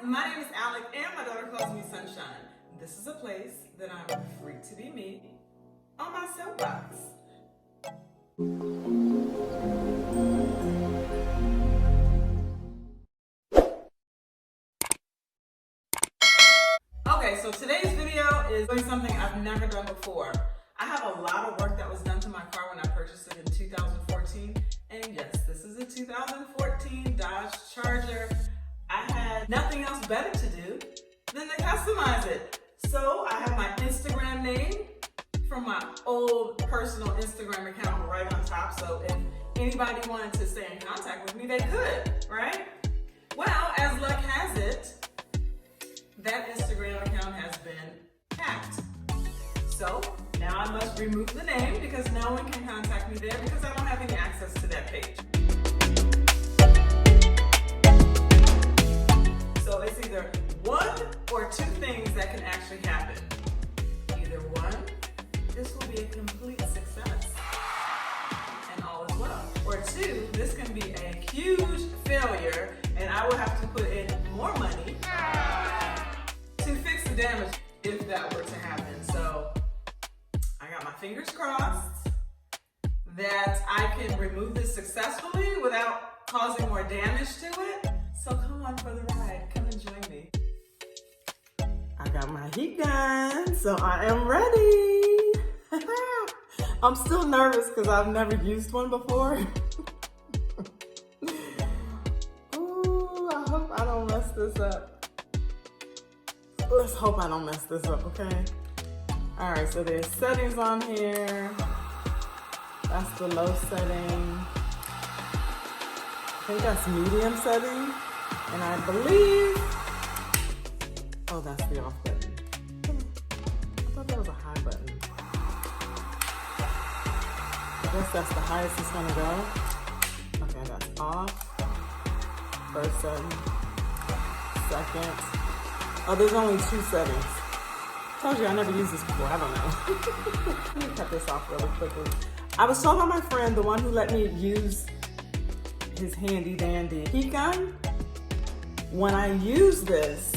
My name is Alex and my daughter calls me Sunshine. This is a place that I'm free to be me on my soapbox. Okay, so today's video is doing something I've never done before. I have a lot of work that was done to my car when I purchased it in 2014. And yes, this is a 2014 Dodge Charger. I had nothing else better to do than to customize it. So I have my Instagram name from my old personal Instagram account right on top. So if anybody wanted to stay in contact with me, they could, right? Well, as luck has it, that Instagram account has been hacked. So now I must remove the name because no one can contact me there because I don't have any access to that page. So it's either one or two things that can actually happen. Either one, this will be a complete success and all is well. Or two, this can be a huge failure and I will have to put in more money to fix the damage if that were to happen. So I got my fingers crossed that I can remove this successfully without causing more damage to it. So come on for the ride, come and join me. I got my heat gun, so I am ready. I'm still nervous because I've never used one before. Ooh, I hope I don't mess this up. Let's hope I don't mess this up, okay? All right, so there's settings on here. That's the low setting. I think that's medium setting. And I believe, oh, that's the off button. I thought that was a high button. I guess that's the highest it's gonna go. Okay, that's off. First setting, second. Oh, there's only two settings. Told you I never used this before, I don't know. Let me cut this off really quickly. I was told by my friend, the one who let me use his handy dandy heat gun, when I use this,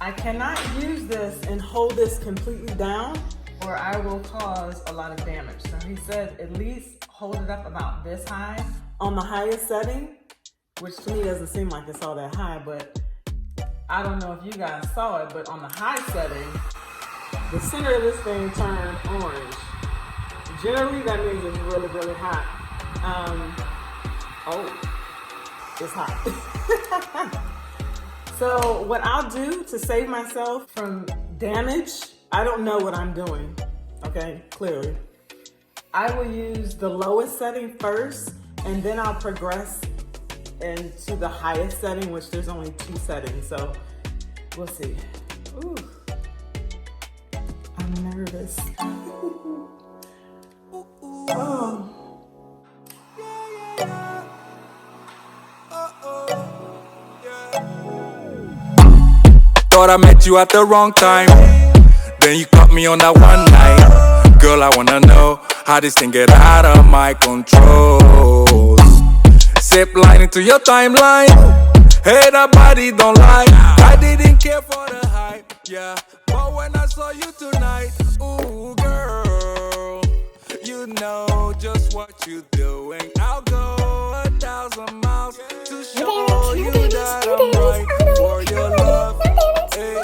I cannot use this and hold this completely down or I will cause a lot of damage. So he said at least hold it up about this high on the highest setting, which to me doesn't seem like it's all that high, but I don't know if you guys saw it, but on the high setting, the center of this thing turned orange. Generally, that means it's really, really hot. Oh, it's hot. So what I'll do to save myself from damage, I don't know what I'm doing, okay, clearly. I will use the lowest setting first, and then I'll progress into the highest setting, which there's only two settings, so we'll see. Ooh, I'm nervous. Oh. Thought I met you at the wrong time. Then you caught me on that one night. Girl, I wanna know how this thing get out of my control. Zip line into your timeline. Hey, that body don't lie. I didn't care for the hype, yeah. But when I saw you tonight, ooh, girl, you know just what you're doing. I'll go 1,000 miles to show you that I'm right for your love. Hey,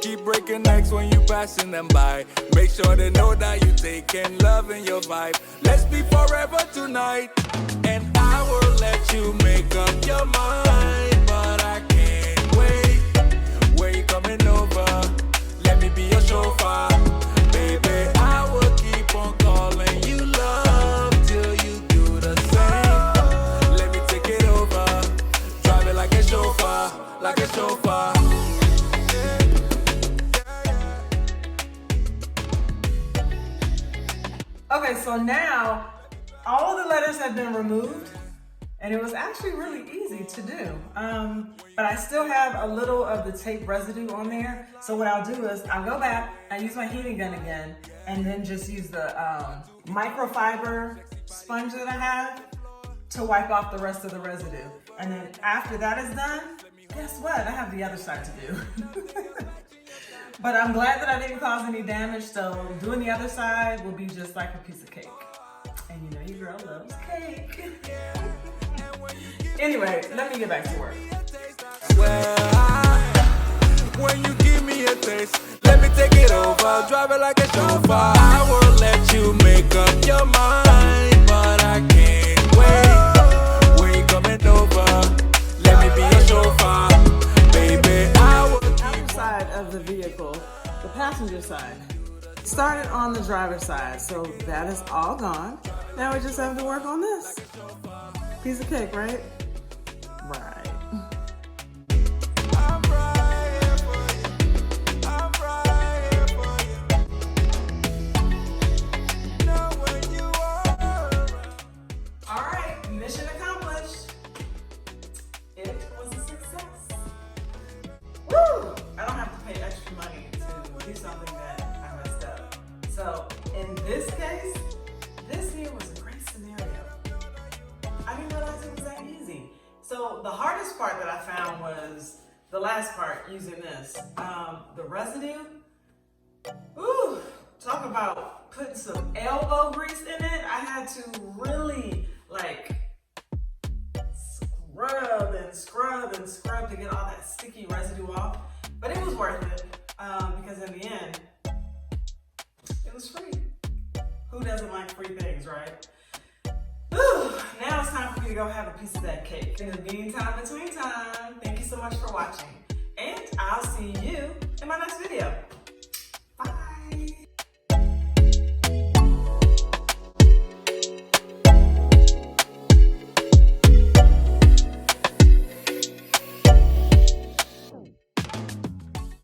keep breaking necks when you passing them by. Make sure they know that you taking love in your vibe. Let's be forever tonight, and I will let you make up your mind, but I can't wait. Where you coming over? Let me be your chauffeur, baby. I will keep on calling you love till you do the same. Let me take it over, drive it like a chauffeur, like a chauffeur. Okay, so now all of the letters have been removed and it was actually really easy to do. But I still have a little of the tape residue on there. So what I'll do is I'll go back and use my heating gun again and then just use the microfiber sponge that I have to wipe off the rest of the residue. And then after that is done, guess what? I have the other side to do. But I'm glad that I didn't cause any damage, so doing the other side will be just like a piece of cake. And you know your girl loves cake. Anyway, let me get back to work. When you give me a taste, let me take it over, drive it like a chauffeur. I will let you make up your mind, but I can't wait. When you coming over, let me be your chauffeur, baby. I will. Outside of the vehicle, the passenger side started on the driver's side, so that is all gone. Now we just have to work on this piece of cake, right? Right. Mission accomplished. It was a success. Woo! I don't have to pay extra money to do something that I messed up. So in this case, this here was a great scenario. I didn't realize it was that easy. So the hardest part that I found was the last part, using this. The residue. Ooh, talk about putting some elbow grease in it. I had to really like scrub and scrub to get all that sticky residue off. But it was worth it because in the end, it was free. Who doesn't like free things, right? Whew, now it's time for me to go have a piece of that cake. In the meantime, between time, thank you so much for watching. And I'll see you in my next video.